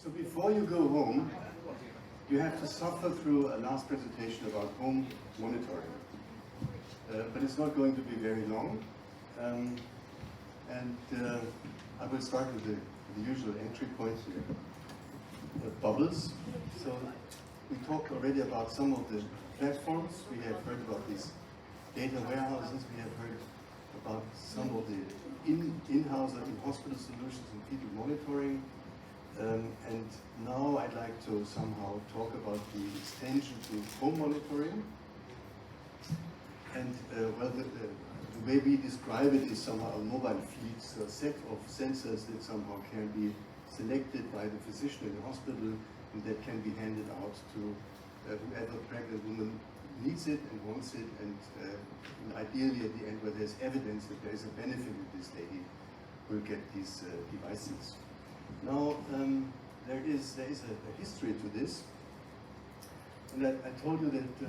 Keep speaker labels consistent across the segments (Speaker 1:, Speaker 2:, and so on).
Speaker 1: So before you go home, you have to suffer through a last presentation about home monitoring. But it's not going to be very long. I will start with the usual entry points here. Bubbles. So we talked already about some of the platforms. We have heard about these data warehouses. We have heard about some of the in-house and in-hospital solutions and people monitoring. And now I'd like to somehow talk about the extension to home monitoring. And the way we describe it is somehow a mobile fleet, so a set of sensors that somehow can be selected by the physician in the hospital and that can be handed out to whoever pregnant woman needs it and wants it, and ideally at the end where there's evidence that there is a benefit that this lady will get these devices. Now, there is a history to this, and I told you that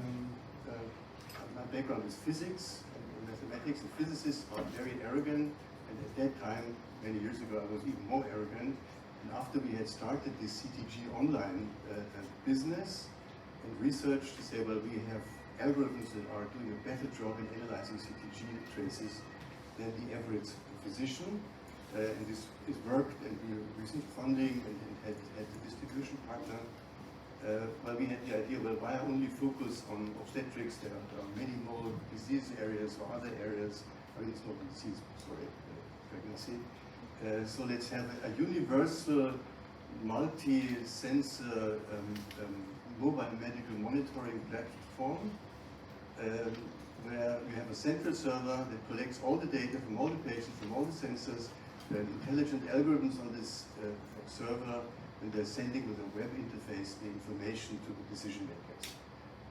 Speaker 1: my background is physics and mathematics, and physicists are very arrogant, and at that time, many years ago, I was even more arrogant. And after we had started this CTG online business and research to say, well, we have algorithms that are doing a better job in analyzing CTG traces than the average physician. And this worked, and we received funding and had a distribution partner. Well, we had the idea, well, why only focus on obstetrics? There are many more disease areas or other areas. I mean, it's not disease, sorry, pregnancy. So let's have a universal, multi-sensor mobile medical monitoring platform where we have a central server that collects all the data from all the patients, from all the sensors, intelligent algorithms on this server, and they're sending with a web interface the information to the decision makers.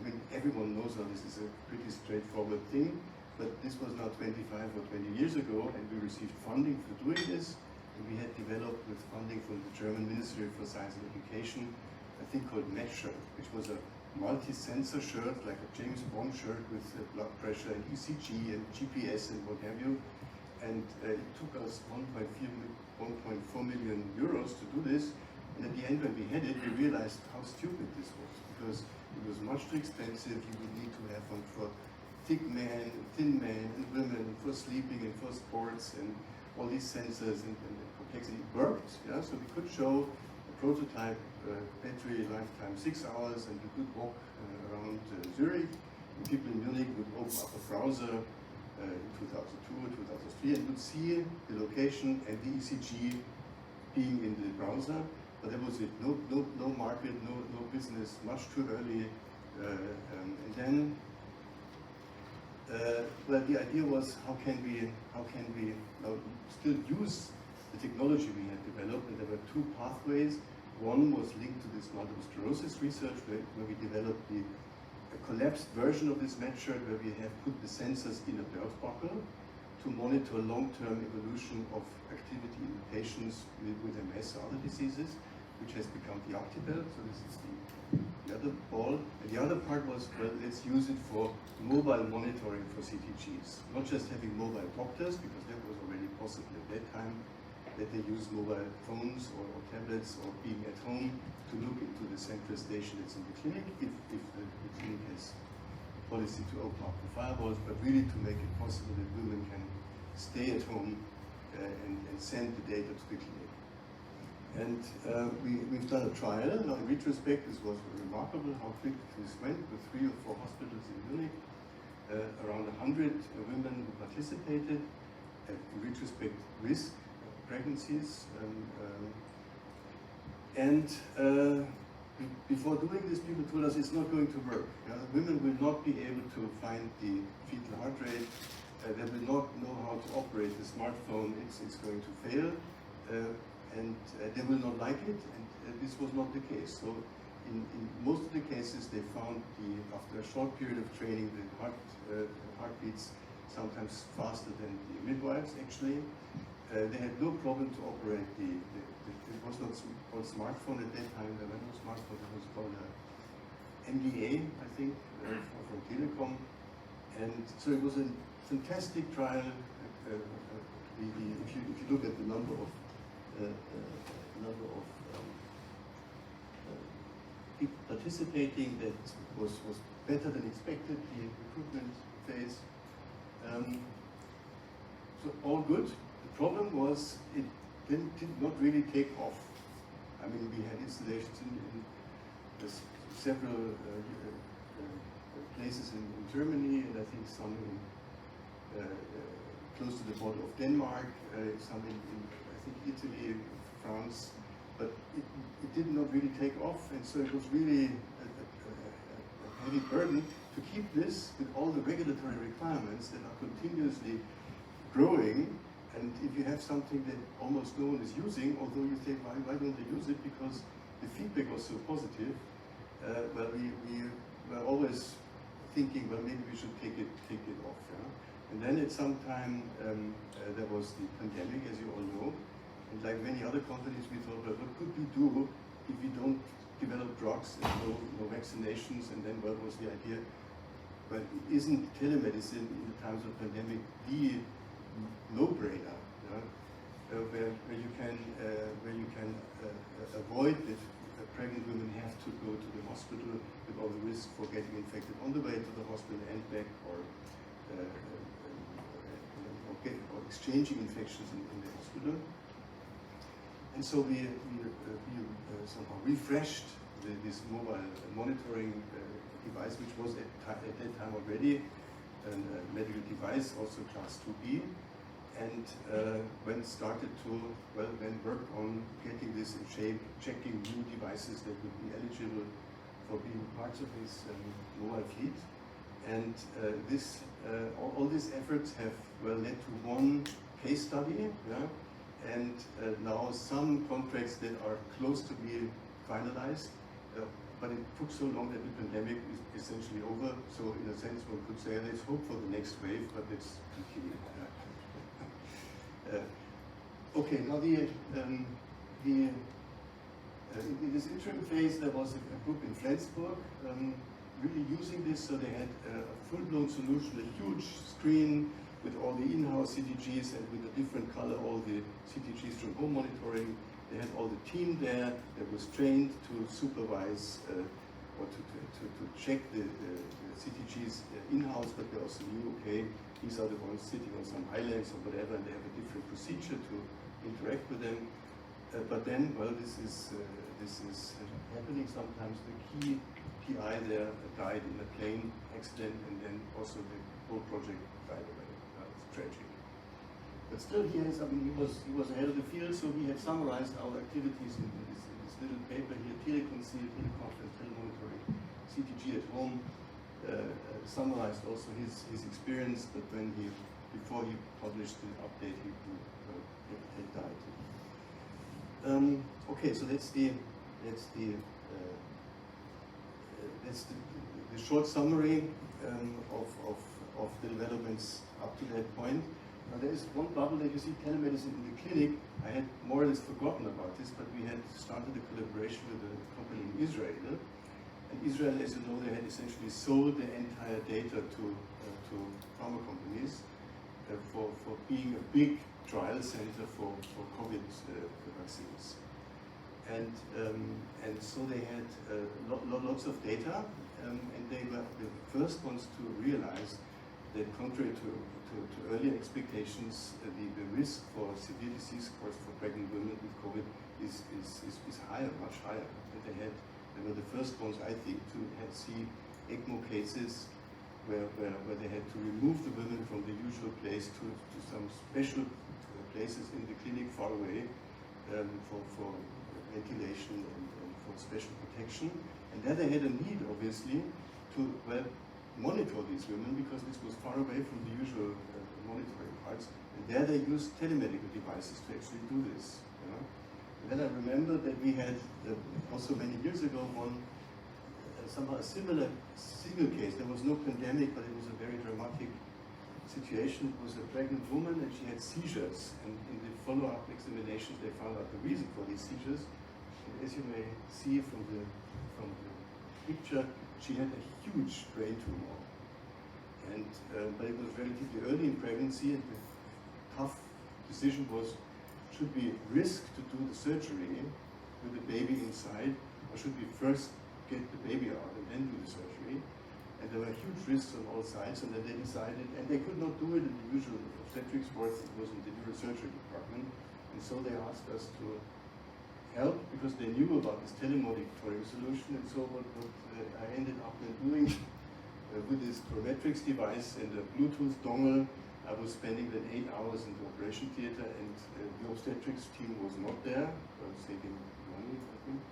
Speaker 1: I mean, everyone knows how this is a pretty straightforward thing, but this was now 25 or 20 years ago, and we received funding for doing this, and we had developed with funding from the German Ministry for Science and Education a thing called MedShirt, which was a multi-sensor shirt, like a James Bond shirt with blood pressure and ECG and GPS and what have you. And it took us 1.4 million euros to do this. And at the end, when we had it, we realized how stupid this was, because it was much too expensive. You would need to have one for thick men, thin men, and women, for sleeping and for sports, and all these sensors and complexity. It worked, yeah. So we could show a prototype battery lifetime 6 hours, and we could walk around Zurich. And people in Munich would open up a browser in 2002 or 2003 and would see the location and the ECG being in the browser, but that was it. No market, no business, much too early. And then, well, the idea was how can we now still use the technology we had developed, and there were two pathways. One was linked to this multiple sclerosis research, where we developed a collapsed version of this MedShirt, where we have put the sensors in a birth buckle to monitor long-term evolution of activity in patients with MS or other diseases, which has become the OptiBelt. So this is the other ball. And the other part was, well, let's use it for mobile monitoring for CTGs. Not just having mobile doctors, because that was already possible at that time, that they use mobile phones or tablets or being at home to look into the central station that's in the clinic, if the clinic has policy to open up the firewalls, but really to make it possible that women can stay at home and send the data to the clinic. And we've done a trial. Now, in retrospect, this was remarkable how quick this went with 3 or 4 hospitals in Munich, around 100 women who participated, at, in retrospect, risk pregnancies. Before doing this, people told us it's not going to work. Women will not be able to find the fetal heart rate. They will not know how to operate the smartphone. It's going to fail. And they will not like it, and this was not the case. So in most of the cases, they found after a short period of training, the heartbeats sometimes faster than the midwives, actually. They had no problem to operate it was not called smartphone at that time. There were no smartphones. It was called MDA, I think, from Telecom. And so it was a fantastic trial. If you look at the number of people participating. That was better than expected, the recruitment phase. So all good. The problem was it did not really take off. I mean, we had installations in several places in Germany, and I think some in, close to the border of Denmark, some in I think Italy, France, but it did not really take off, and so it was really a heavy burden to keep this with all the regulatory requirements that are continuously growing. And if you have something that almost no one is using, although you think, why don't they use it? Because the feedback was so positive. Well, we were always thinking, well, maybe we should take it off. Yeah? And then at some time, there was the pandemic, as you all know. And like many other companies, we thought, well, what could we do if we don't develop drugs and no vaccinations? And then what was the idea? Well, isn't telemedicine in the times of pandemic the no-brainer, where you can avoid that pregnant women have to go to the hospital with all the risk for getting infected on the way to the hospital and back, or exchanging infections in the hospital. And so we somehow refreshed this mobile monitoring device, which was at that time already a medical device, also class 2B, and when started to then work on getting this in shape, checking new devices that would be eligible for being parts of this mobile fleet, and all these efforts have led to one case study, and now some contracts that are close to being finalized. But it took so long that the pandemic is essentially over. So in a sense, one could say, let's hope for the next wave, but let's continue. Okay, now in this interim phase, there was a group in Flensburg really using this. So they had a full-blown solution, a huge screen with all the in-house CTGs and with a different color, all the CTGs from home monitoring. They had all the team there that was trained to supervise or to check the CTGs in-house, but they also knew, okay, these are the ones sitting on some islands or whatever, and they have a different procedure to interact with them. But then, well, this is happening sometimes. The key PI there died in a plane accident, and then also the whole project died away. It's tragic. But still, he was ahead of the field, so he had summarized our activities in this little paper here: teleconceal, teleconference, telemonitoring, CTG at home. Summarized also his experience, but before he published the update, he had died. Okay, so that's the short summary of the developments up to that point. Now there is one bubble that you see, telemedicine in the clinic. I had more or less forgotten about this, but we had started a collaboration with a company in Israel. And Israel, as you know, they had essentially sold their entire data to pharma companies for being a big trial center for COVID vaccines. And so they had lots of data, and they were the first ones to realize that, contrary to earlier expectations, the risk for severe disease course for pregnant women with COVID is higher, much higher. That they were the first ones, I think, to see ECMO cases where they had to remove the women from the usual place to some special places in the clinic far away for ventilation and for special protection. And there they had a need, obviously, to monitor these women, because this was far away from the usual monitoring parts. And there they used telemedical devices to actually do this. And then I remember that we had also many years ago somehow a similar single case. There was no pandemic, but it was a very dramatic situation. It was a pregnant woman, and she had seizures. And in the follow-up examinations, they found out the reason for these seizures. And as you may see from the picture, she had a huge brain tumor. And but it was relatively early in pregnancy, and the tough decision was: should we risk to do the surgery with the baby inside, or should we first get the baby out and then do the surgery. And there were huge risks on all sides, and then they decided, and they could not do it in the usual obstetrics wards, it was in the neurosurgery department, and so they asked us to help because they knew about this telemonitoring solution, and so what I ended up doing with this chronometrics device and a Bluetooth dongle, I was spending then 8 hours in the operation theater, and the obstetrics team was not there, saving money, I think.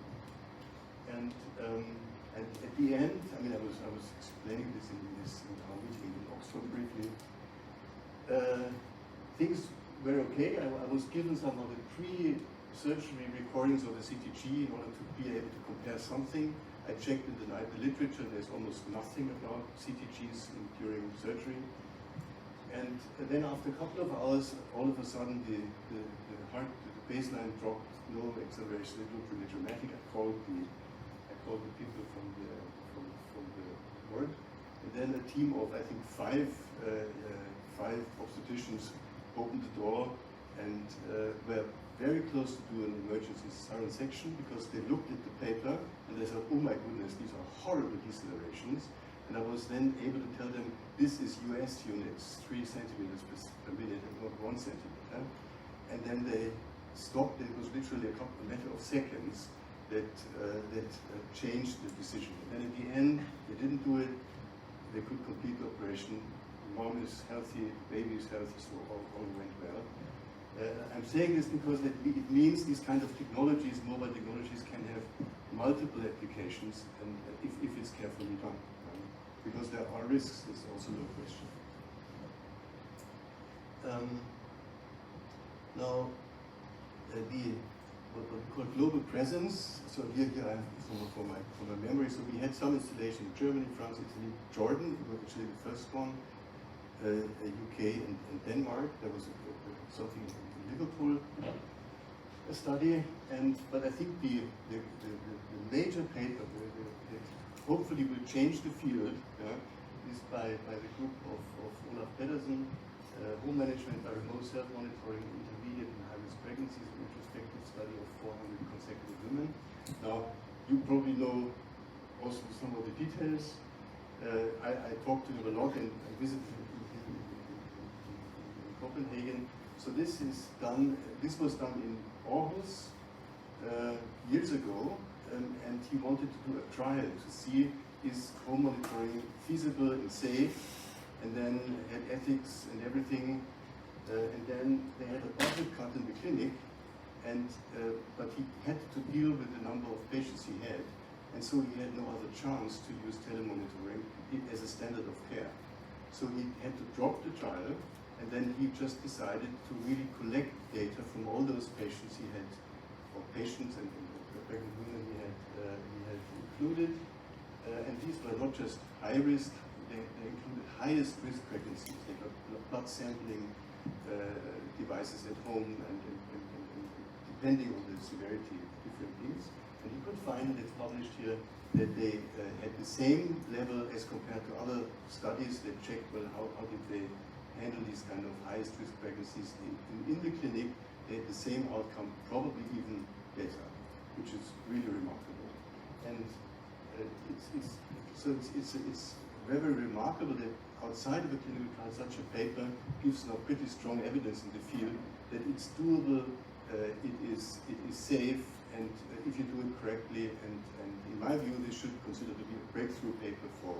Speaker 1: And at the end, I mean, I was explaining this in our meeting in Oxford briefly. Things were okay. I was given some of the pre-surgery recordings of the CTG in order to be able to compare something. I checked in the literature. There's almost nothing about CTGs during surgery. And then after a couple of hours, all of a sudden the heart, the baseline dropped, no acceleration. It looked really dramatic. I called the people from the ward, and then a team of I think five obstetricians opened the door and were very close to do an emergency cesarean section because they looked at the paper and they said, oh my goodness, these are horrible decelerations. And I was then able to tell them this is US units, 3 centimeters per minute and not 1 centimeter. And then they stopped. It was literally a matter of seconds that changed the decision. And then at the end, they didn't do it. They could complete the operation. Mom is healthy, baby is healthy, so all went well. I'm saying this because it means these kind of technologies, mobile technologies, can have multiple applications, and if it's carefully done. Because there are risks, there's also no question. Now, what we call global presence. So here I have for my memory. So we had some installation in Germany, France, Italy, Jordan. It was actually the first one. UK and Denmark. There was something in Liverpool, a study. But I think the major paper that hopefully will change the field is by the group of Olaf Pedersen, home management by remote self-monitoring, intermediate and high-risk pregnancies, an introspective study of 400 consecutive women. Now, you probably know also some of the details. I talked to him a lot and I visited him in Copenhagen. So this was done in Aarhus years ago, and he wanted to do a trial to see is home monitoring feasible and safe, and then had ethics and everything, and then they had a budget cut in the clinic, but he had to deal with the number of patients he had, and so he had no other chance to use telemonitoring as a standard of care. So he had to drop the trial, and then he just decided to really collect data from all those patients he had, or patients and pregnant women he had included, and these were not just high risk, they included highest risk pregnancies. They got blood sampling devices at home, and depending on the severity of different things. And you could find, and it's published here, that they had the same level as compared to other studies that checked, well, how did they handle these kind of highest risk pregnancies in the clinic. They had the same outcome, probably even better, which is really remarkable. And it's very remarkable that outside of a clinical trial, such a paper gives now pretty strong evidence in the field that it's doable, it is safe, and if you do it correctly, and in my view, this should consider to be a breakthrough paper for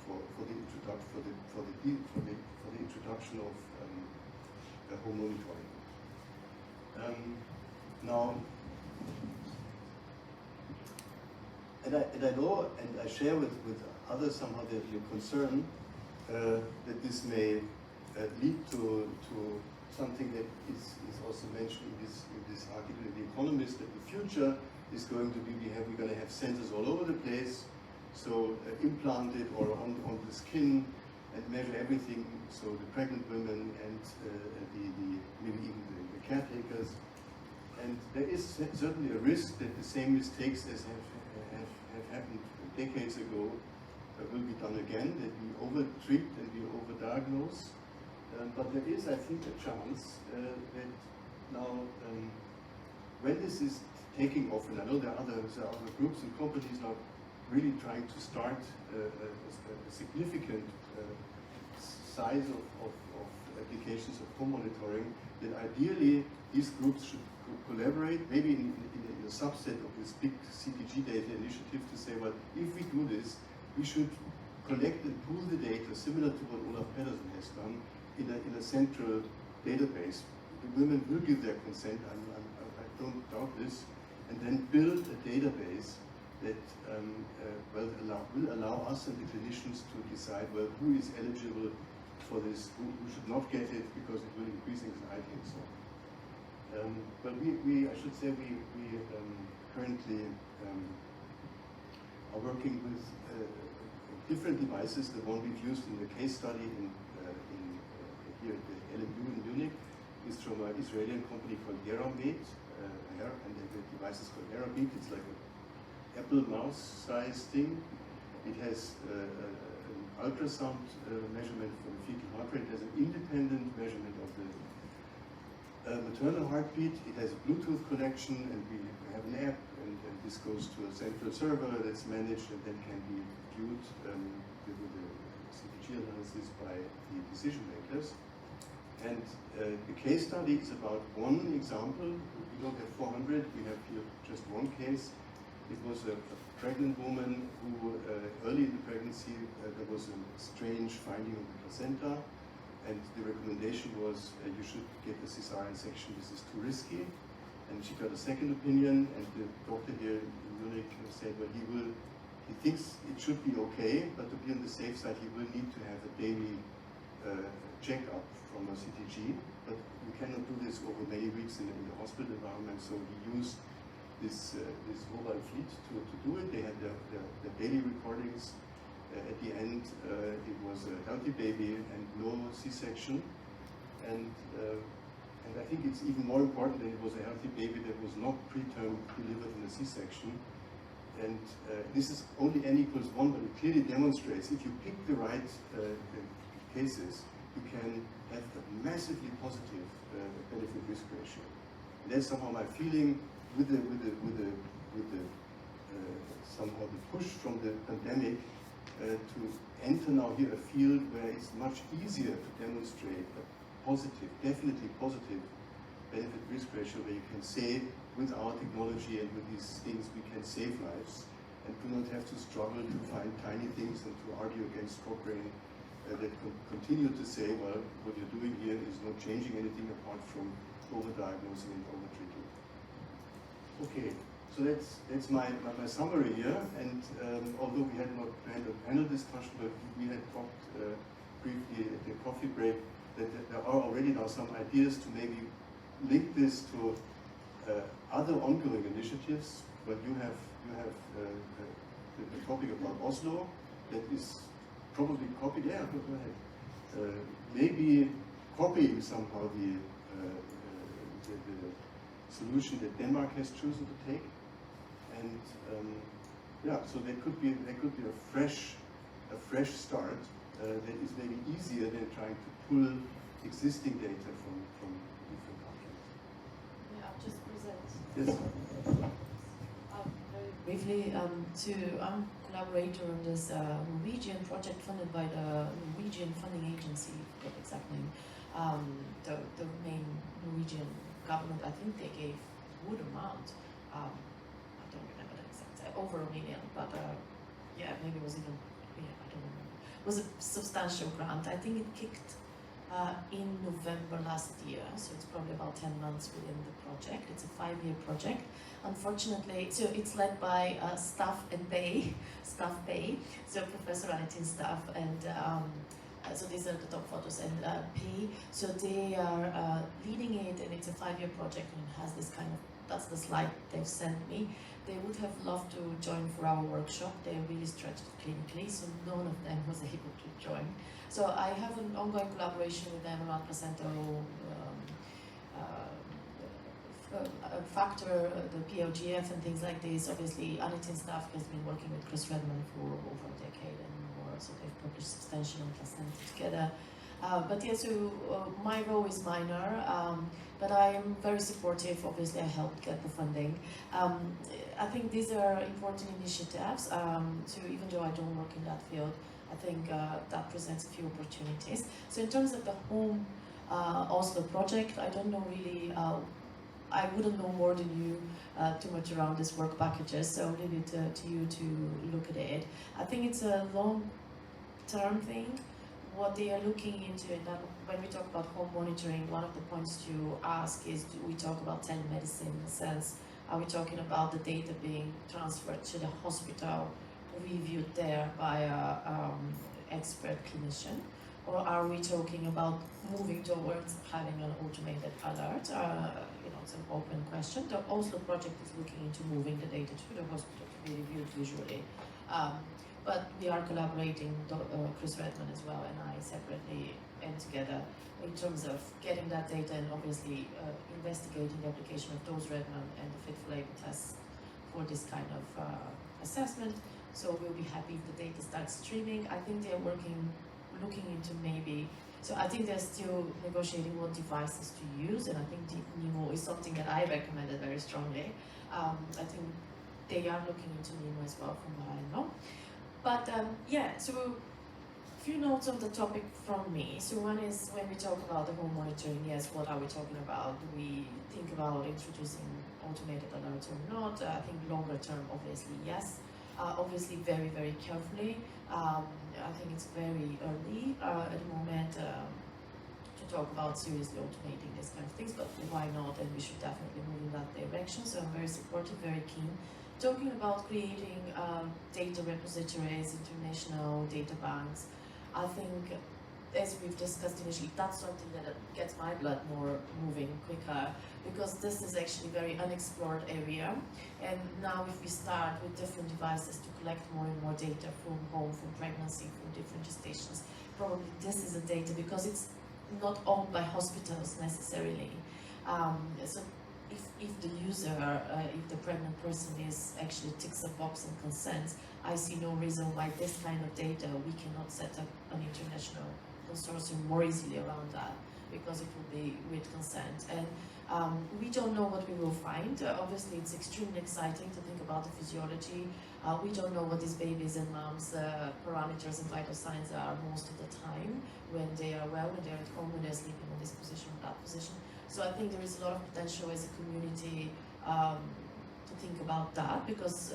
Speaker 1: the introduction of home monitoring. Now, and I know, and I share with others somehow that your concern that this may lead to something that is also mentioned in this article in The Economist, that the future is going to be we're going to have sensors all over the place, so implanted or on the skin, and measure everything. So the pregnant women and maybe even the caretakers. And there is certainly a risk that the same mistakes as have happened decades ago will be done again, that we over-treat and we over-diagnose. But there is, I think, a chance that now, when this is taking off, and I know there are other groups and companies now really trying to start a significant size of applications of home monitoring, that ideally these groups should collaborate, maybe in a subset of this big CTG data initiative, to say, well, if we do this, we should collect and pool the data, similar to what Olaf Pedersen has done, in a central database. The women will give their consent, I don't doubt this, and then build a database that will allow us and the clinicians to decide, well, who is eligible for this, who should not get it because it will increase anxiety and so on. But I should say, we currently are working with different devices. The one we've used in the case study here at the LMU in Munich is from an Israeli company called Yeramed, and the device is called Yeramed. It's like an Apple mouse size thing. It has an ultrasound measurement for the fetal heart rate. It has an independent measurement of the maternal heartbeat. It has a Bluetooth connection, and we have an app, and this goes to a central server that's managed and then can be viewed with the CTG analysis by the decision makers. And the case study is about one example. We don't have 400, we have here just one case. It was a pregnant woman who, early in the pregnancy, there was a strange finding of the placenta, and the recommendation was you should get a cesarean section, this is too risky. And she got a second opinion, and the doctor here in Munich said, well, he thinks it should be okay, but to be on the safe side, he will need to have a daily checkup from a CTG, but we cannot do this over many weeks in the hospital environment, so he used this mobile fleet to do it. They had their daily recordings. At the end, it was a healthy baby and no C-section, and I think it's even more important that it was a healthy baby that was not preterm delivered in a C-section. And this is only n equals 1, but it clearly demonstrates if you pick the right cases, you can have a massively positive benefit-risk ratio. And that's somehow my feeling with somehow the push from the pandemic to enter now here a field where it's much easier to demonstrate a positive, definitely positive benefit-risk ratio, where you can say with our technology and with these things we can save lives and do not have to struggle to find tiny things and to argue against Cochrane that continue to say, well, what you're doing here is not changing anything apart from overdiagnosing and overtreating. Okay, so that's my summary here. And although we had not planned a panel discussion, but we had talked briefly at the coffee break that there are already now some ideas to maybe link this to other ongoing initiatives. But you have the topic about Oslo that is probably copied. Yeah, go ahead. Maybe copying somehow the solution that Denmark has chosen to take, and yeah, so there could be a fresh start that is maybe easier than trying to pull existing data from different countries.
Speaker 2: Yeah, I'll just present.
Speaker 1: Yes.
Speaker 2: Very briefly, I'm collaborator on this Norwegian project funded by the Norwegian funding agency, the exact name. The main Norwegian government, I think they gave good amount. I don't remember the exact, over $1 million, but yeah, maybe it was even, yeah, I don't remember. It was a substantial grant. I think it kicked in November last year, so it's probably about 10 months within the project. It's a 5-year project. Unfortunately, so it's led by staff pay, so Professor Anitin's staff, and so these are the top photos, and pay. So they are leading it, and it's a 5-year project, and it has this kind of, that's the slide they've sent me. They would have loved to join for our workshop. They're really stretched clinically, so none of them was able to join. So I have an ongoing collaboration with them around placenta factor, the POGF and things like this. Obviously, Anitin's staff has been working with Chris Redman for over a decade and more, so they've published substantial on placenta together. But yeah, so my role is minor, but I am very supportive. Obviously, I helped get the funding. I think these are important initiatives. So even though I don't work in that field, I think that presents a few opportunities. So in terms of the home Oslo project, I don't know really. I wouldn't know more than you too much around this work packages, so I'll leave it to you to look at it. I think it's a long-term thing. What they are looking into, and then when we talk about home monitoring, one of the points to ask is, do we talk about telemedicine in a sense? Are we talking about the data being transferred to the hospital, reviewed there by an expert clinician? Or are we talking about moving towards having an automated alert? It's an open question. The Oslo project is looking into moving the data to the hospital to be reviewed visually. But we are collaborating, Chris Redman as well and I separately and together in terms of getting that data and obviously investigating the application of those Redman and the fit for label tests for this kind of assessment. So we'll be happy if the data starts streaming. I think they're looking into maybe, so I think they're still negotiating what devices to use, and I think Deep Nemo is something that I recommended very strongly. I think they are looking into Nemo as well from what I know. But yeah, so a few notes on the topic from me. So one is when we talk about the home monitoring, yes, what are we talking about? Do we think about introducing automated alerts or not? I think longer term, obviously, yes. Obviously, very, very carefully. I think it's very early at the moment to talk about seriously automating these kind of things, but why not? And we should definitely move in that direction. So I'm very supportive, very keen. Talking about creating data repositories, international data banks, I think, as we've discussed initially, that's something that gets my blood more moving quicker, because this is actually a very unexplored area. And now if we start with different devices to collect more and more data from home, from pregnancy, from different gestations, probably this is a data, because it's not owned by hospitals necessarily. So if the user, if the pregnant person is actually ticks a box and consents, I see no reason why this kind of data, we cannot set up an international consortium more easily around that, because it will be with consent. And we don't know what we will find. Obviously, it's extremely exciting to think about the physiology. We don't know what these babies and moms' parameters and vital signs are most of the time, when they are well, when they're at home, when they're sleeping in this position or that position. So I think there is a lot of potential as a community to think about that, because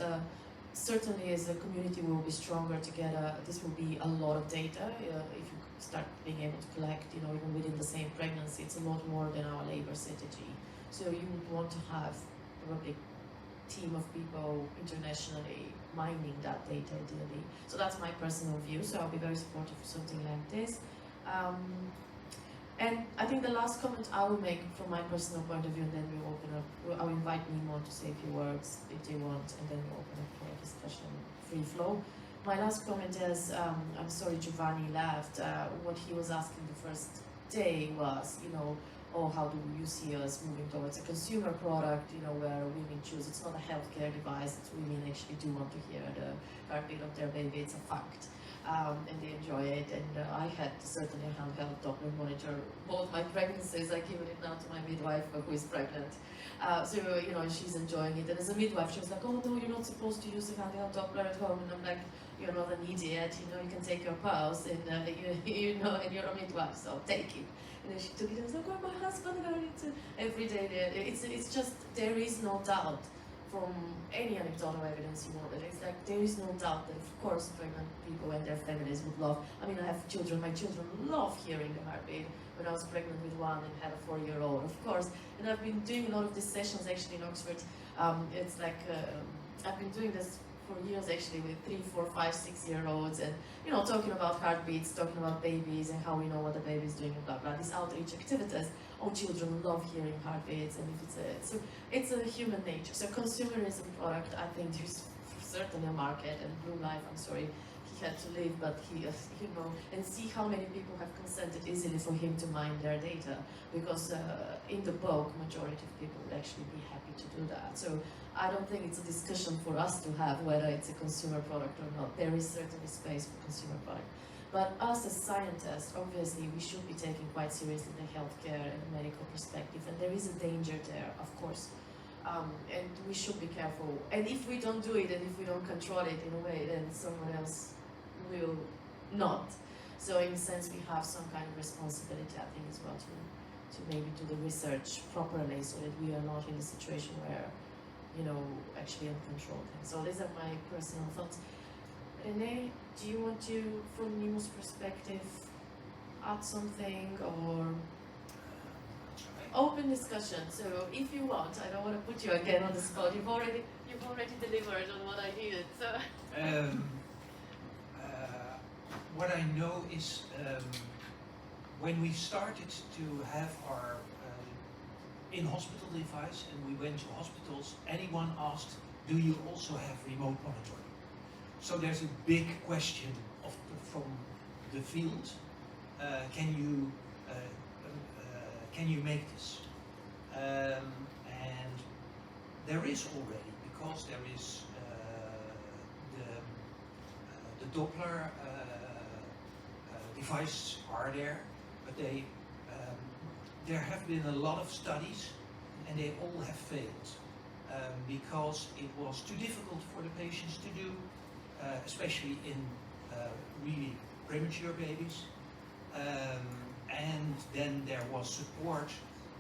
Speaker 2: certainly as a community we will be stronger together. This will be a lot of data. If you start being able to collect, even within the same pregnancy, it's a lot more than our labor strategy. So you would want to have probably a team of people internationally mining that data ideally. So that's my personal view, so I'll be very supportive for something like this. And I think the last comment I will make from my personal point of view, and then we'll open up, I'll invite Nemo to say a few words if they want, and then we'll open up for a discussion, free flow. My last comment is, I'm sorry Giovanni left, what he was asking the first day was, oh, how do you see us moving towards a consumer product, where women choose, it's not a healthcare device, it's women actually do want to hear the heartbeat of their baby, it's a fact. And they enjoy it, and I had certainly a handheld Doppler monitor both my pregnancies. I give it now to my midwife who is pregnant. So she's enjoying it, and as a midwife she was like, oh no, you're not supposed to use a handheld Doppler at home, and I'm like, you're not an idiot, you can take your pulse, and and you're a midwife, so take it. And then she took it and was like, oh, my husband got it every day. It's just, there is no doubt from any anecdotal evidence you want, it's like there is no doubt that of course pregnant people and their families would love. I mean, I have children, my children love hearing the heartbeat. When I was pregnant with one and had a 4-year-old, of course. And I've been doing a lot of these sessions actually in Oxford. It's like, I've been doing this for years actually with 3, 4, 5, 6-year-olds, and talking about heartbeats, talking about babies and how we know what the baby is doing and blah blah. These outreach activities. All children love hearing heartbeats, and if it's a human nature. So consumerism product, I think there's certainly a market. And Blue Life, I'm sorry, he had to leave, but he, and see how many people have consented easily for him to mine their data, because in the bulk, majority of people would actually be happy to do that. So I don't think it's a discussion for us to have whether it's a consumer product or not. There is certainly space for consumer product. But us as scientists, obviously, we should be taking quite seriously the healthcare and the medical perspective, and there is a danger there, of course. And we should be careful. And if we don't do it, and if we don't control it in a way, then someone else will not. So in a sense, we have some kind of responsibility, I think, as well, to maybe do the research properly, so that we are not in a situation where, you know, actually uncontrolled things. So these are my personal thoughts. René, do you want to, from Nemo's perspective, add something, or open discussion? So if you want, I don't want to put you again on the spot. You've already delivered on what I needed. So.
Speaker 3: What I know is when we started to have our in-hospital device and we went to hospitals, anyone asked, do you also have remote monitoring? So there's a big question from the field. Can you make this? And there is already, because there is the Doppler devices are there, but there have been a lot of studies and they all have failed because it was too difficult for the patients to do, especially in really premature babies. And then there was support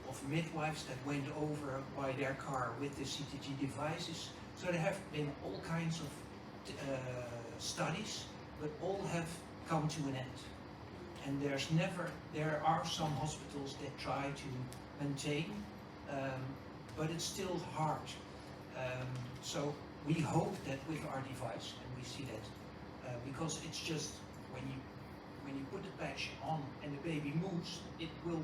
Speaker 3: of midwives that went over by their car with the CTG devices. So there have been all kinds of studies, but all have come to an end. And there are some hospitals that try to maintain, but it's still hard. So we hope that with our device, and we see that, because it's just when you put the patch on and the baby moves, it will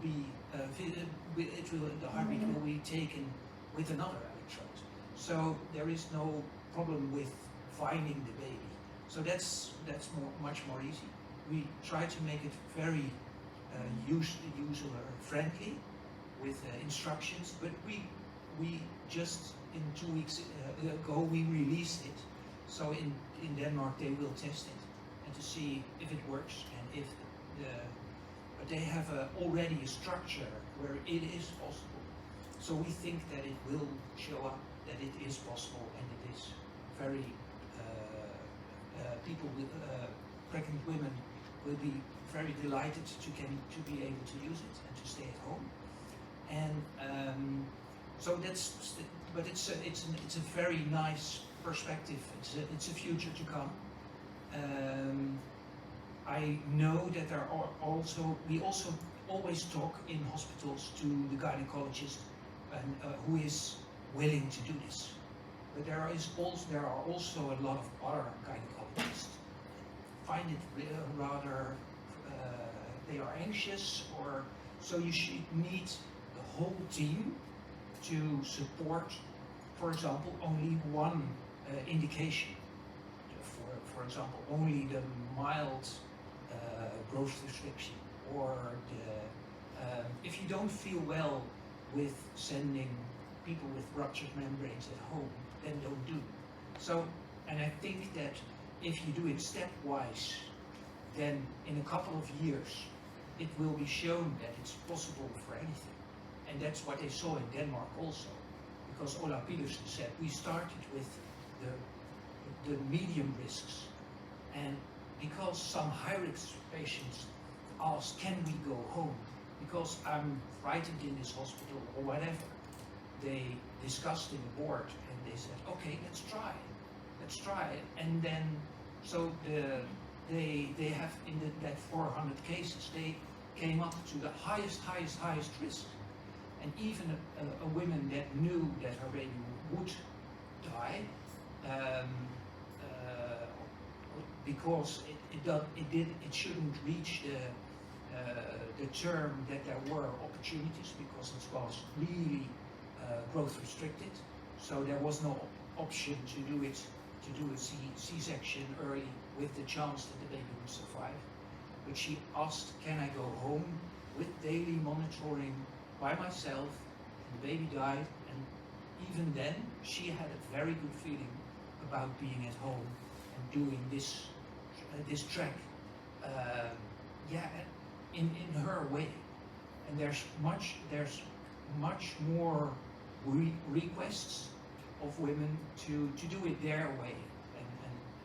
Speaker 3: be the heartbeat will be taken with another electrode. So there is no problem with finding the baby. So that's much more easy. We try to make it very user friendly with instructions, but we just in 2 weeks ago we released it. So in Denmark they will test it and to see if it works and if but they have already a structure where it is possible. So we think that it will show up that it is possible, and it is very people with pregnant women will be very delighted to be able to use it and to stay at home. And so but it's a very nice perspective. It's a future to come. I know that there are we also always talk in hospitals to the gynecologist and who is willing to do this. But there are also a lot of other gynecologists find it rather they are anxious, or so you should need the whole team to support, for example, only one indication. For example, only the mild growth restriction, or if you don't feel well with sending people with ruptured membranes at home, then don't do. So, and I think that if you do it stepwise, then in a couple of years it will be shown that it's possible for anything. And that's what they saw in Denmark also, because Ola Pedersen said we started with the medium risks, and because some high-risk patients asked, can we go home because I'm frightened in this hospital or whatever, they discussed in the board and they said, okay, let's try it. And then so they have in that 400 cases they came up to the highest risk, and even a woman that knew that her baby would die because it shouldn't reach the term that there were opportunities, because it was really growth restricted, so there was no option to do a C-section early with the chance that the baby would survive. But she asked, can I go home with daily monitoring by myself? And the baby died, and even then she had a very good feeling about being at home and doing this track. yeah, in her way. And there's much more requests of women to do it their way, and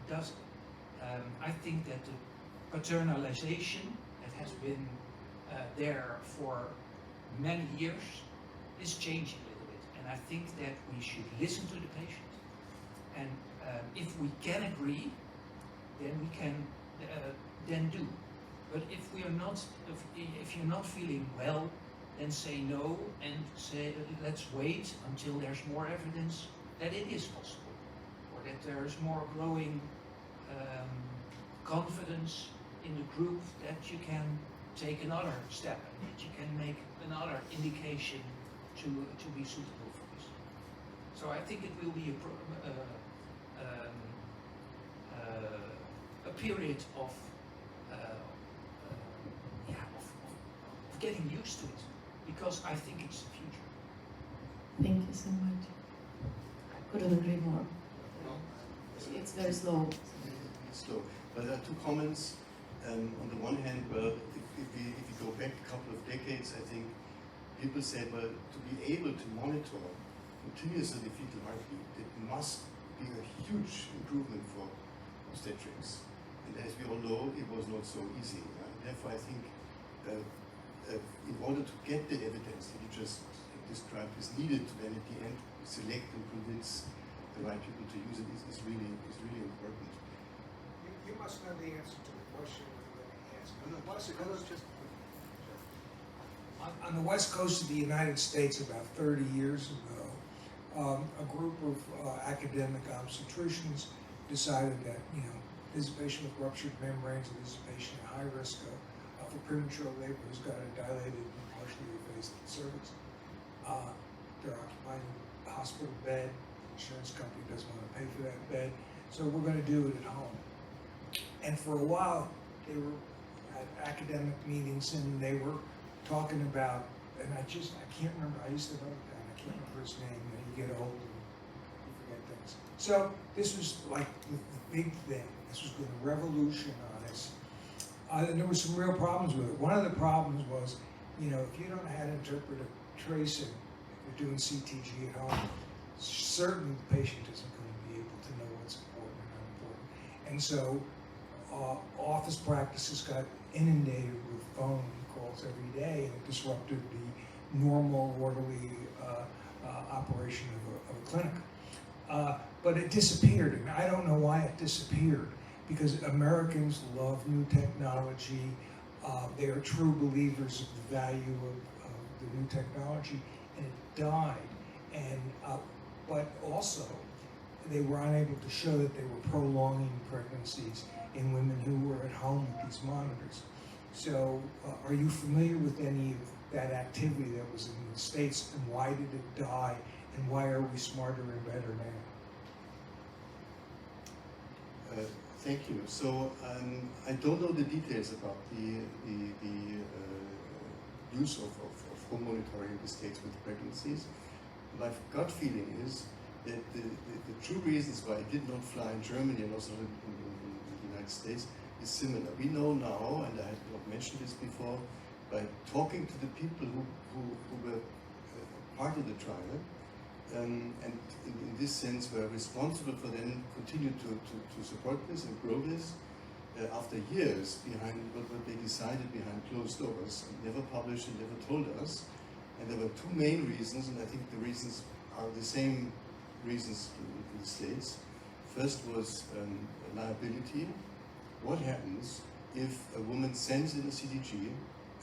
Speaker 3: does. I think that the paternalization that has been there for many years is changing a little bit, and I think that we should listen to the patient, and if we can agree, then we can then do. But if we are not, if you're not feeling well, then say no and say let's wait until there's more evidence that it is possible, or that there is more growing confidence in the group that you can take another step and that you can make another indication to be suitable for this. So I think it will be a period of getting used to it, because I think it's the future.
Speaker 2: Thank you so much. Couldn't agree more. It's very slow.
Speaker 1: It's slow. But there are two comments. On the one hand, well, if we go back a couple of decades, I think people said, well, to be able to monitor continuously the fetal heartbeat, it must be a huge improvement for obstetrics. And as we all know, it was not so easy. Therefore, I think in order to get the evidence that you just described is needed to then at the end select and convince the right people to use it is really important.
Speaker 4: You must know the answer to the question I'm going to ask. On the west coast of the United States, about 30 years ago, a group of academic obstetricians decided that, this patient with ruptured membranes and this patient at high risk for premature labor who's got a dilated and partially effaced cervix. They're occupying a hospital bed. The insurance company doesn't want to pay for that bed, so we're going to do it at home. And for a while, they were at academic meetings and they were talking about, and I can't remember, I used to know the guy, I can't remember his name, and you get old and you forget things. So this was like the big thing. This was going to revolutionize. And there were some real problems with it. One of the problems was, if you don't know how to interpret a tracing, if you're doing CTG at home, certainly the patient isn't going to be able to know what's important and not important. And so office practices got inundated with phone calls every day, and it disrupted the normal, orderly operation of a clinic. But it disappeared, and I don't know why it disappeared. Because Americans love new technology, they are true believers of the value of the new technology, and it died. And but also, they were unable to show that they were prolonging pregnancies in women who were at home with these monitors. So, are you familiar with any of that activity that was in the States, and why did it die, and why are we smarter and better now?
Speaker 1: Thank you. So I don't know the details about the use of home monitoring in the States with pregnancies. My gut feeling is that the true reasons why it did not fly in Germany and also in the United States is similar. We know now, and I had not mentioned this before, by talking to the people who were part of the trial, and in this sense were responsible for then continue to support this and grow this after years behind what they decided behind closed doors and never published and never told us. And there were two main reasons, and I think the reasons are the same reasons in the States. First was liability. What happens if a woman sends in a CTG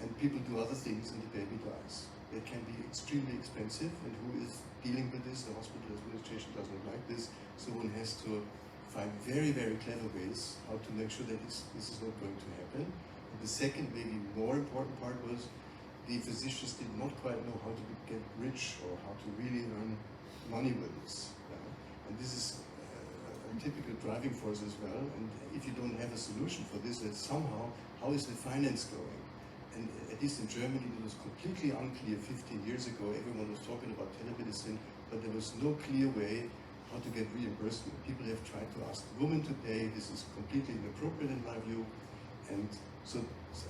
Speaker 1: and people do other things and the baby dies? It can be extremely expensive, and who is dealing with this? The hospital administration does not like this, so one has to find very, very clever ways how to make sure that this is not going to happen. And the second, maybe more important part was the physicians did not quite know how to get rich or how to really earn money with this. And this is a typical driving force as well. And if you don't have a solution for this, that somehow, how is the finance going? And at least in Germany, it was completely unclear 15 years ago. Everyone was talking about telemedicine, but there was no clear way how to get reimbursement. People have tried to ask the woman to pay. This is completely inappropriate in my view. And so,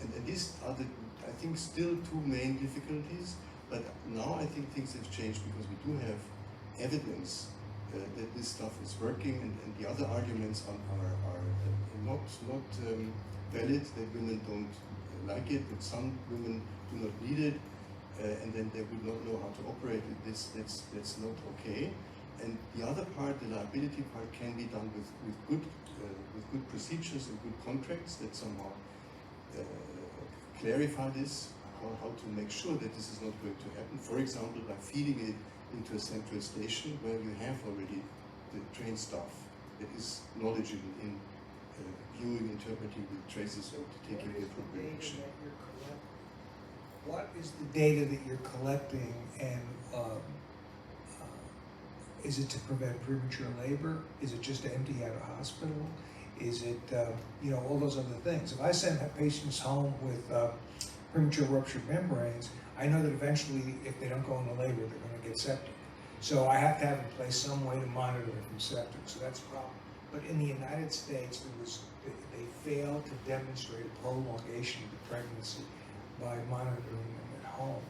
Speaker 1: and these are the, I think, still two main difficulties. But now I think things have changed because we do have evidence that this stuff is working, and the other arguments are not valid, that women don't like it, that some women do not need it, and then they will not know how to operate with this. That's not okay. And the other part, the liability part, can be done with good procedures and good contracts that somehow clarify this, how to make sure that this is not going to happen. For example, by feeding it into a central station where you have already the trained staff that is knowledgeable in viewing, interpreting the traces, and taking the appropriate action.
Speaker 4: What is the data that you're collecting, and is it to prevent premature labor? Is it just to empty out a hospital? Is it, all those other things? If I send patients home with premature ruptured membranes, I know that eventually, if they don't go into labor, they're going to get septic. So I have to have in place some way to monitor them from septic. So that's a problem. But in the United States, they failed to demonstrate a prolongation of the pregnancy by monitoring them at home.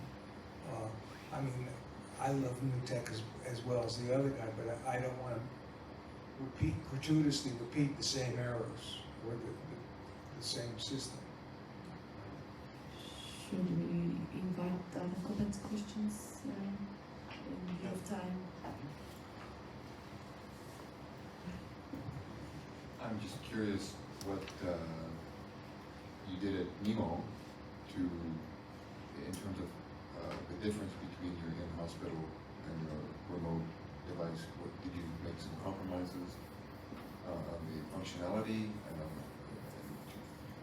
Speaker 4: I mean, I love new tech as well as the other guy, but I don't want to gratuitously repeat the same errors or the same system.
Speaker 2: Should we invite other comments, questions in view of time?
Speaker 5: I'm just curious what you did at NEMO in terms of the difference between your in-hospital and your remote device. What, did you make some compromises on the functionality?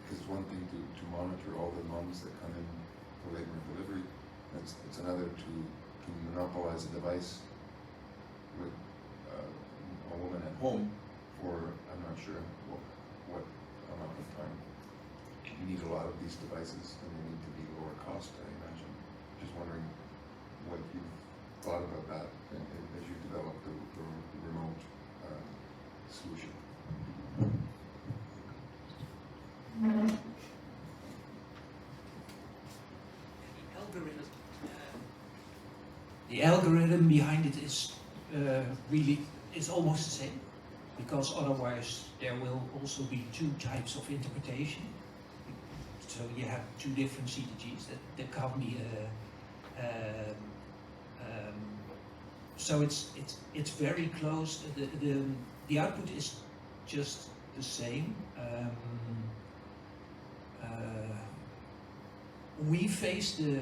Speaker 5: Because it's one thing to monitor all the moms that come in for labor and delivery. It's another to monopolize a device with a woman at home for, I'm not sure what amount of time. You need a lot of these devices, and they need to be lower cost, I imagine. Just wondering what you thought about that as you developed the remote solution.
Speaker 3: The algorithm behind it is really almost the same, because otherwise there will also be two types of interpretation. So you have two different CTGs that can't be. So it's very close. The output is just the same. We face the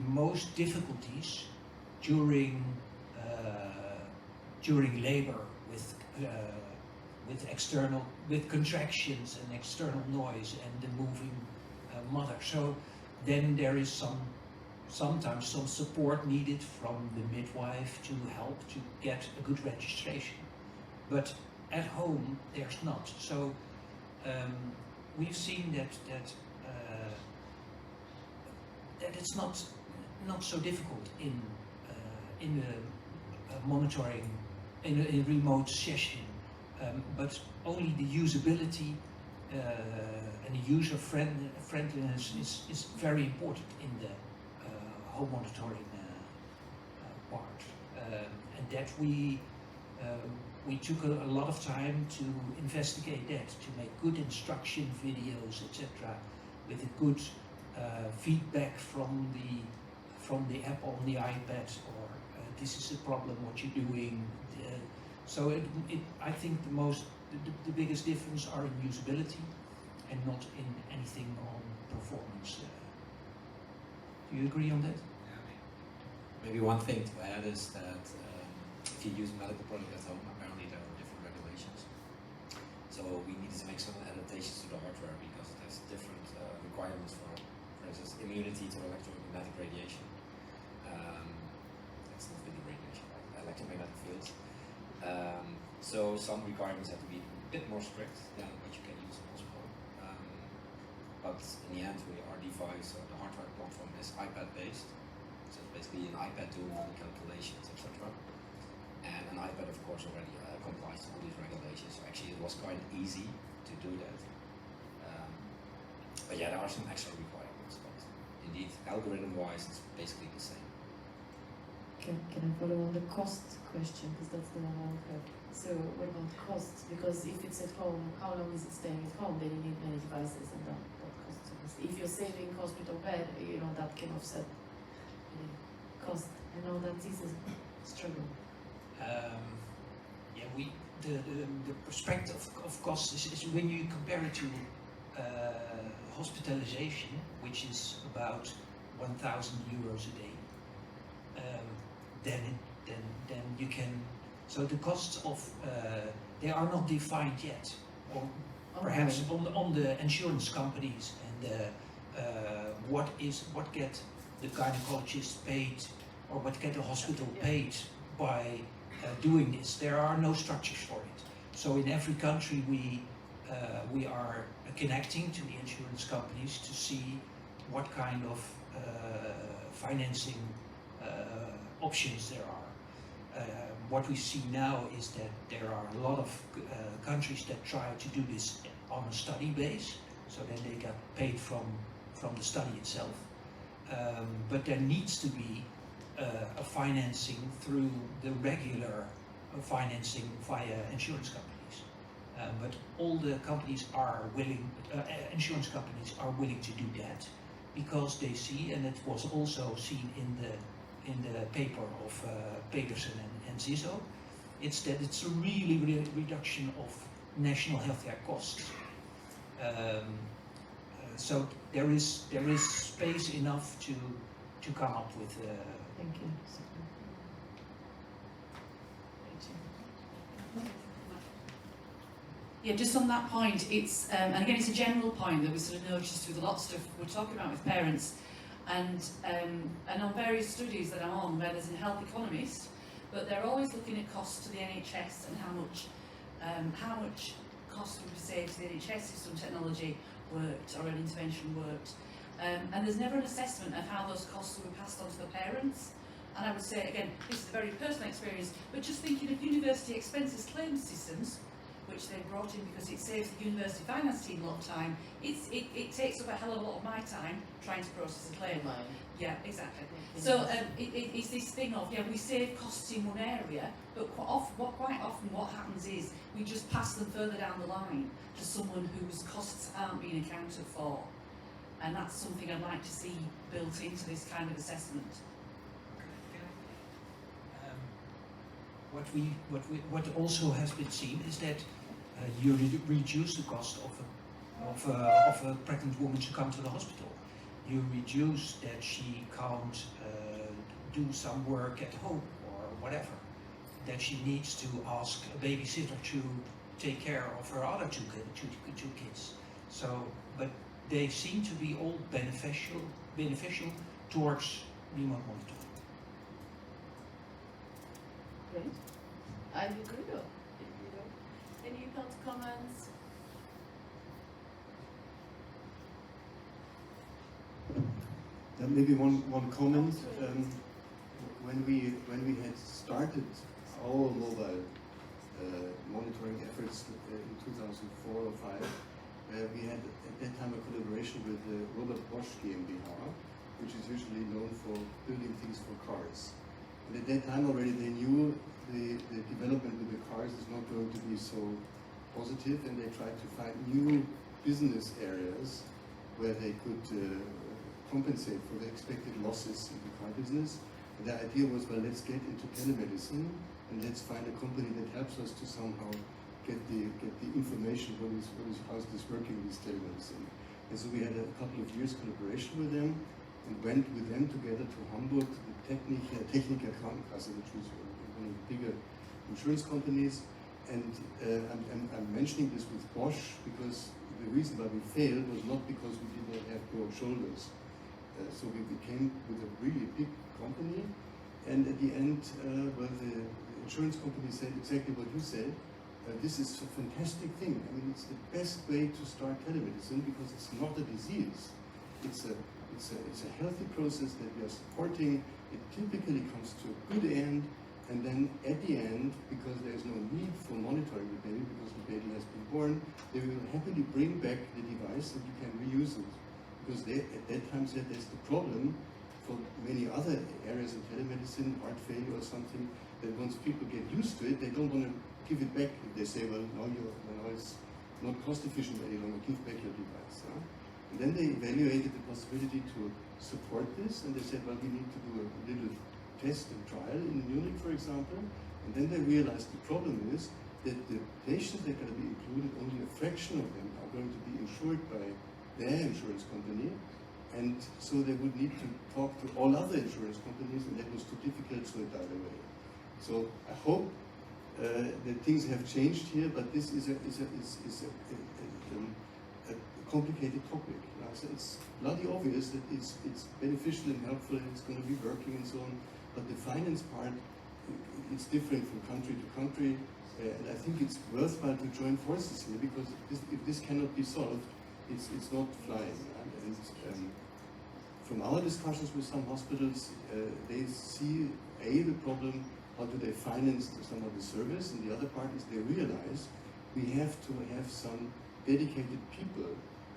Speaker 3: most difficulties during labor with contractions and external noise and the moving mother. So then there is sometimes some support needed from the midwife to help to get a good registration. But at home there's not. So we've seen that it's not so difficult in monitoring in a remote session, but only the usability and the user friendliness is very important in the home monitoring part, and that we took a lot of time to investigate that, to make good instruction videos, etc., with a good feedback from the app on the iPad, or this is a problem, what you're doing. So I think the biggest difference are in usability and not in anything on performance. Do you agree on that?
Speaker 6: Maybe one thing to add is that if you use medical product at home, apparently there are different regulations. So we needed to make some adaptations to the hardware because it has different requirements for instance, immunity to electromagnetic radiation. It's not really radiation, right? Electromagnetic fields. So some requirements have to be a bit more strict than what you can use in hospital. But in the end, our device, the hardware platform is iPad based. So it's basically an iPad doing all the calculations, etc. And an iPad, of course, already complies to all these regulations. So actually, it was quite easy to to do that. But yeah, there are some extra requirements, but indeed, algorithm-wise, it's basically the same.
Speaker 2: Can I follow on the cost question, because that's the one I've heard. So what about costs? Because if it's at home, how long is it staying at home? Then you need many devices, and that costs obviously. If you're saving hospital bed, that can offset cost. I know that is a struggle.
Speaker 3: The perspective of cost is when you compare it to hospitalization, which is about 1,000 euros a day. Then you can. So the costs of they are not defined yet, or perhaps on the insurance companies and what get the gynecologist paid, or what get the hospital paid by doing this. There are no structures for it. So in every country we are connecting to the insurance companies to see what kind of financing options there are. What we see now is that there are a lot of countries that try to do this on a study base, so then they get paid from the study itself. But there needs to be a financing through the regular financing via insurance companies. But all the companies are willing, insurance companies are willing to do that, because they see, and it was also seen in the paper of Peterson and Zizzo, it's a really reduction of national healthcare costs. So there is space enough to come up with.
Speaker 2: Thank you.
Speaker 7: Yeah, just on that point, it's and again it's a general point that we sort of noticed with a lot of stuff we're talking about with parents, and on various studies that I'm on, where there's a health economist, but they're always looking at costs to the NHS and how much cost would be saved to the NHS if some technology worked or an intervention worked, and there's never an assessment of how those costs will be passed on to the parents. And I would say, again, this is a very personal experience, but just thinking of university expenses claims systems, which they brought in because it saves the university finance team a lot of time. It takes up a hell of a lot of my time trying to process a claim. Yeah, exactly. So it's this thing of, we save costs in one area, but quite often what happens is we just pass them further down the line to someone whose costs aren't being accounted for. And that's something I'd like to see built into this kind of assessment.
Speaker 3: What also has been seen is that you reduce the cost of a pregnant woman to come to the hospital. You reduce that she can't do some work at home or whatever. That she needs to ask a babysitter to take care of her other two kids. So, but they seem to be all beneficial towards remote monitoring.
Speaker 2: Great. I agree. Any thoughts, comments?
Speaker 1: Maybe one comment. When we had started our mobile monitoring efforts in 2004 or 5, we had at that time a collaboration with the Robert Bosch GmbH, which is usually known for building things for cars. And at that time already they knew the development with the cars is not going to be so positive, and they tried to find new business areas where they could compensate for the expected losses in the car business. And the idea was, well, let's get into telemedicine and let's find a company that helps us to somehow get the information how's this working, this telemedicine. And so we had a couple of years collaboration with them and went with them together to Hamburg, to the Techniker Krankenkasse, which was one of the bigger insurance companies. And I'm mentioning this with Bosch because the reason why we failed was not because we did not have broad shoulders. So we became with a really big company, and at the end, the insurance company said exactly what you said. This is a fantastic thing. I mean, it's the best way to start telemedicine because it's not a disease. It's a healthy process that we are supporting. It typically comes to a good end, and then at the end, because there is no need for monitoring the baby because the baby has been born, they will happily bring back the device and you can reuse it. Because they at that time said there's the problem for many other areas of telemedicine, heart failure or something, that once people get used to it, they don't want to give it back. If they say, well, now it's not cost efficient any longer, give back your device. Huh? And then they evaluated the possibility to support this, and they said, well, we need to do a little test and trial in Munich, for example. And then they realized the problem is that the patients that are going to be included, only a fraction of them are going to be insured by their insurance company. And so they would need to talk to all other insurance companies, and that was too difficult, so it died away. So I hope that things have changed here, but this is a complicated topic. So it's bloody obvious that it's beneficial and helpful and it's going to be working and so on, but the finance part, it's different from country to country, and I think it's worthwhile to join forces here, because if this cannot be solved, it's not flying. And from our discussions with some hospitals, they see the problem, how do they finance some of the service, and the other part is they realize we have to have some dedicated people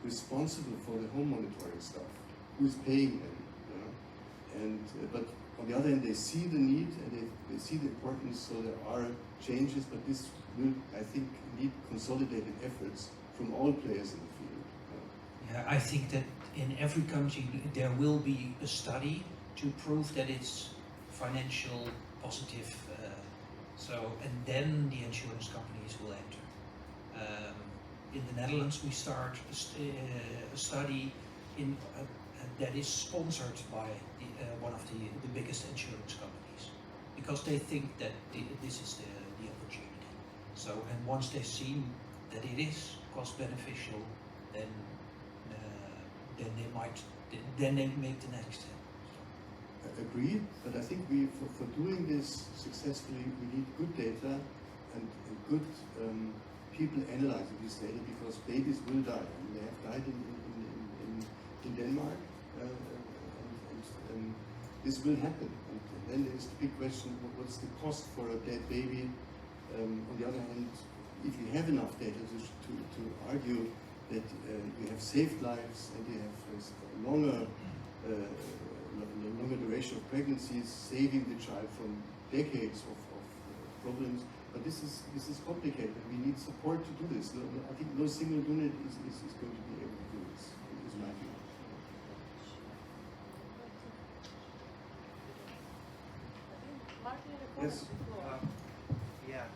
Speaker 1: responsible for the home monitoring stuff. Who is paying them? You know? And but on the other hand, they see the need and they see the importance. So there are changes, but this will, I think, need consolidated efforts from all players in the field.
Speaker 3: Yeah, I think that in every country there will be a study to prove that it's financial positive. And then the insurance companies will enter. In the Netherlands, we start a study that is sponsored by one of the biggest insurance companies, because they think that this is the opportunity. So, and once they've seen that it is cost beneficial, then they make the next step.
Speaker 1: Agreed, but I think for doing this successfully, we need good data and good people analyzing this data, because babies will die. I mean, they have died in Denmark, and this will happen. And then there's the big question: what's the cost for a dead baby? On the other hand, if you have enough data to argue that you have saved lives and you have longer duration of pregnancies, saving the child from decades of problems. But this is complicated. We need support to do this. I think no single unit is going to be able to do this. Is my view. Yes.
Speaker 8: Yeah.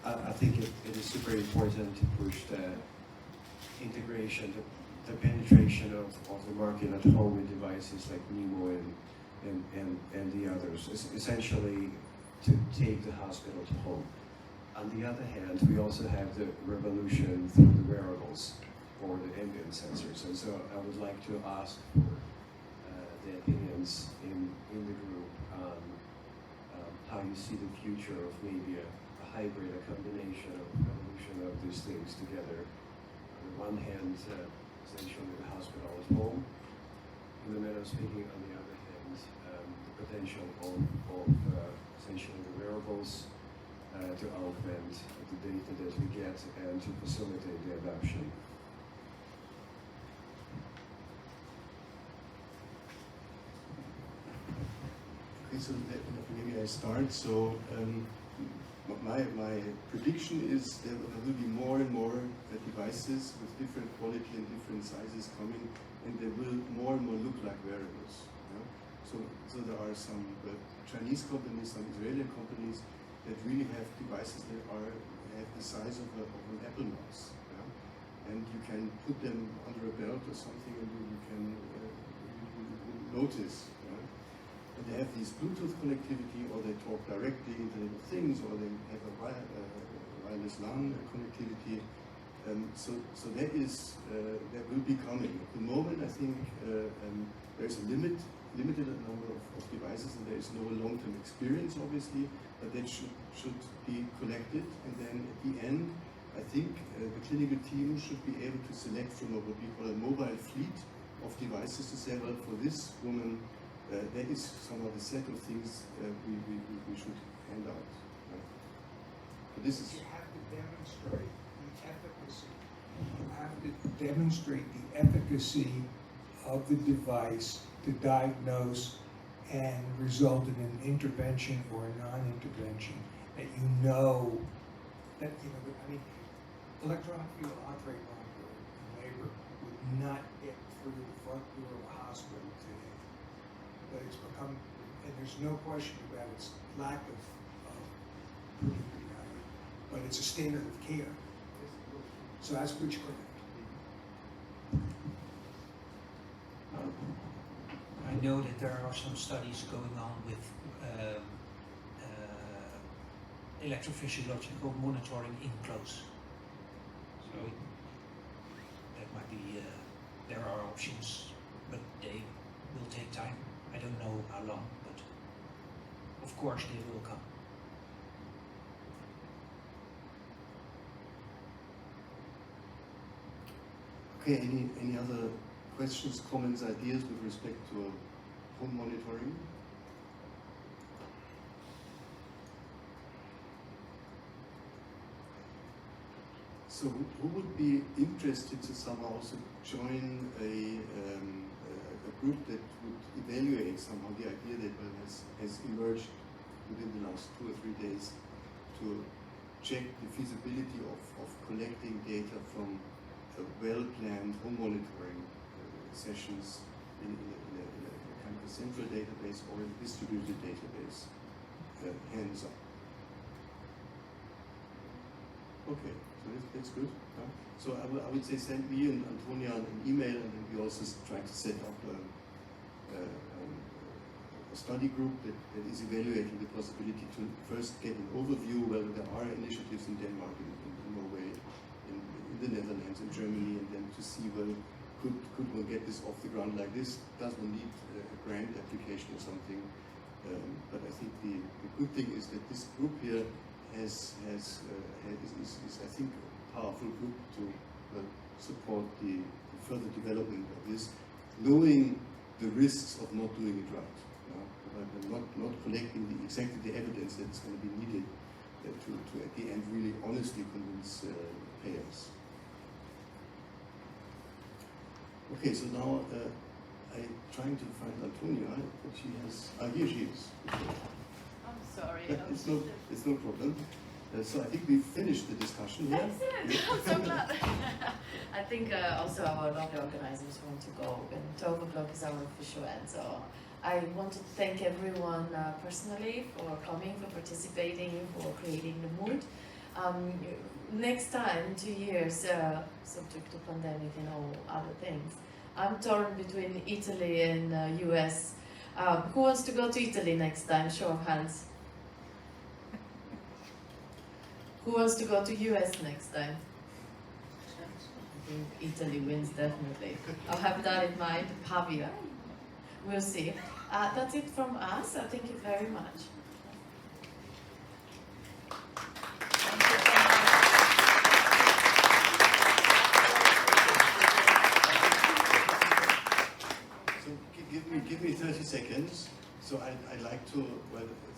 Speaker 8: I think it is super important to push the integration, the penetration of the market at home with devices like Nemo and the others. It's essentially to take the hospital to home. On the other hand, we also have the revolution through the wearables or the ambient sensors. And so I would like to ask for the opinions in the group on how you see the future of maybe a hybrid, a combination of evolution of these things together. On the one hand, essentially the hospital at home, in the manner of speaking. On the other hand, the potential of essentially the wearables to augment the data that we get and to facilitate the adoption.
Speaker 1: Okay, so maybe I start. So my prediction is there will be more and more devices with different quality and different sizes coming, and they will more and more look like wearables. Yeah? So there are some Chinese companies, some Israeli companies that really have devices that have the size of an Apple mouse. Yeah? And you can put them under a belt or something, and you can notice. And they have these Bluetooth connectivity, or they talk directly Internet of Things, or they have a wireless LAN connectivity. So that will be coming. At the moment, I think there's a limited number of devices, and there is no long-term experience, obviously, but that should be collected. And then at the end, I think the clinical team should be able to select from what we call a mobile fleet of devices to say, well, for this woman, that is some of the set of things we should hand out. this is
Speaker 4: You have to demonstrate the efficacy. You have to demonstrate the efficacy of the device to diagnose and result in an intervention or a non-intervention that you know that, I mean, electronic field operate monitor in labor would not get through the front door of a hospital today. But it's become, and there's no question about its lack of predictive value, but it's a standard of care. So that's witchcraft.
Speaker 3: I know that there are some studies going on with electrophysiological monitoring in close. So that might be, there are options, but they will take time. I don't know how long, but of course they will come.
Speaker 1: Okay, any other questions, comments, ideas with respect to home monitoring? So who would be interested to somehow also join a group that would evaluate somehow the idea that has emerged within the last 2 or 3 days to check the feasibility of collecting data from well-planned home monitoring sessions in a kind of a central database or a distributed database, hands-on. Okay, so that's good. So I would say send me and Antoniya an email, and then we also try to set up a study group that is evaluating the possibility to first get an overview whether there are initiatives in Denmark, in Norway, in the Netherlands, in Germany, and then to see whether could one get this off the ground like this? Does one need a grant application or something? But I think the good thing is that this group here is I think a powerful group to support the further development of this, knowing the risks of not doing it right, not collecting exactly the evidence that's going to be needed to at the end really honestly convince payers. Okay, so now I'm trying to find Antoniya, but she has. Here she is.
Speaker 2: I'm sorry.
Speaker 1: It's no problem. So I think we've finished the discussion here.
Speaker 2: Excellent! I'm so glad. I think also our lovely organizers want to go, and 12 o'clock is our official end. So I want to thank everyone personally for coming, for participating, for creating the mood. Next time, 2 years, subject to pandemic and all other things, I'm torn between Italy and US. Who wants to go to Italy next time? Show of hands. Who wants to go to US next time? I think Italy wins definitely. I'll have that in mind. Pavia. We'll see. That's it from us. Thank you very much.
Speaker 1: Give me 30 seconds. So I'd like to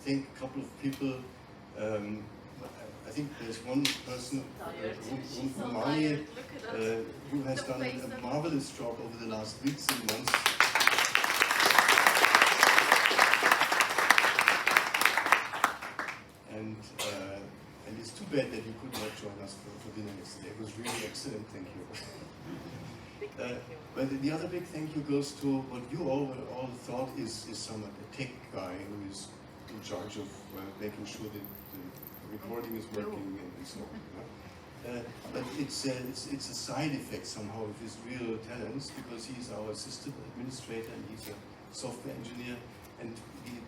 Speaker 1: thank a couple of people. I think there's one person, Romani, who has done a marvelous job over the last weeks and months. And it's too bad that he could not join us for dinner yesterday. It was really excellent. Thank you. But the other big thank you goes to what you all thought is someone, a tech guy who is in charge of making sure that the recording is working and so on. But it's a side effect somehow of his real talents, because he's our assistant administrator and he's a software engineer. And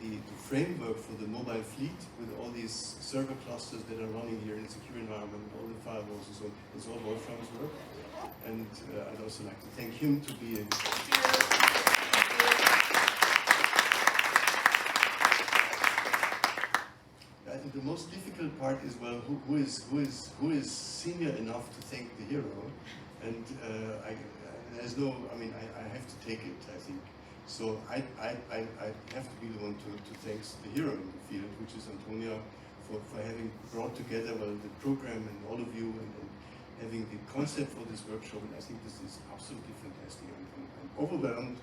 Speaker 1: the framework for the mobile fleet with all these server clusters that are running here in a secure environment, all the firewalls and so on, it's all Wolfram's work. And I'd also like to thank him to be I think the most difficult part is, well, who is senior enough to thank the hero? And there's no, I have to take it, I think. So I have to be the one to thank the hero in the field, which is Antoniya, for having brought together the program and all of you and having the concept for this workshop. And I think this is absolutely fantastic. I'm overwhelmed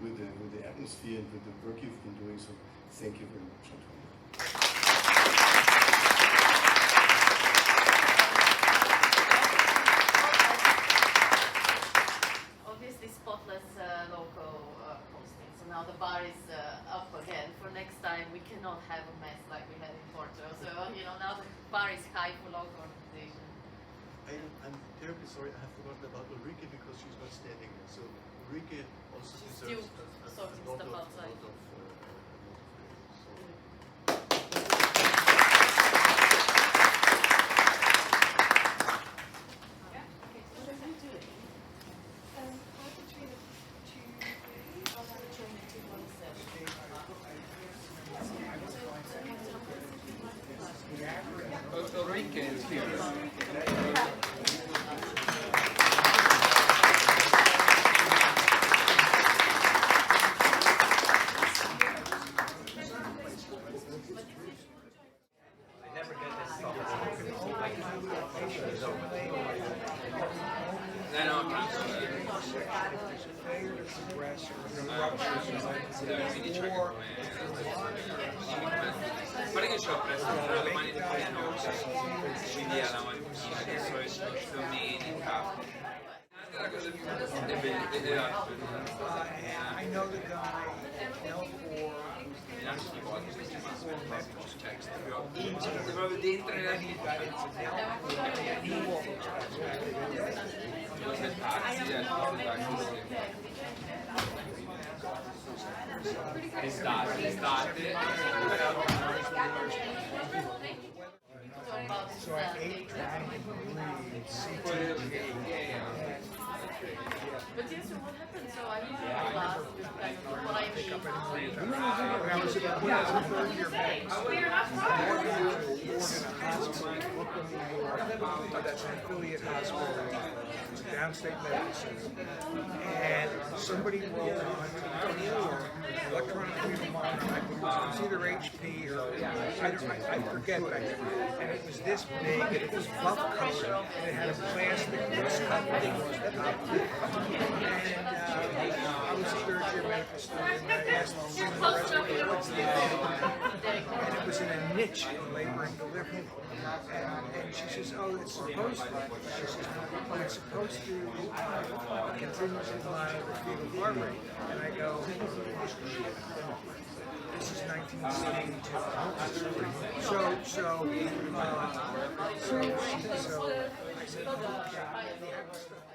Speaker 1: with the atmosphere and with the work you've been doing. So thank you very much, Antoniya.
Speaker 9: Spotless local hosting. So now the bar is up again. For next time, we cannot have a mess like we had in Porto. So now the bar is high for local organization.
Speaker 1: I'm terribly sorry. I have forgotten about Ulrike because she's not standing there. So Ulrike also deserves
Speaker 9: sorting stuff outside.
Speaker 6: Ulrike is here. Pare che c'ho preso domani di notte, quindi alla mattina, adesso è domenica. La cosa più
Speaker 4: I know the guy,
Speaker 6: proprio dentro nella vita. Estate.
Speaker 4: so I ate, drank, and breathed CTG.
Speaker 9: But yes, so what happened? So I was in class with kind of what I need.
Speaker 4: When I was in third year that's an affiliate hospital, it's a downstate medicine, and somebody rolled on to the floor, electronic computer monitor, it was either HP or I forget back then, and it was this big, and it was buff color, and it had a plastic disc covering on top of it. And I was a third year medical student, and I asked the supervisor what's the and it was in a niche in labor and delivery. And she says, oh, it's supposed to continuously monitor the fetal heart rate. And I go, this is 1972. So I said, okay.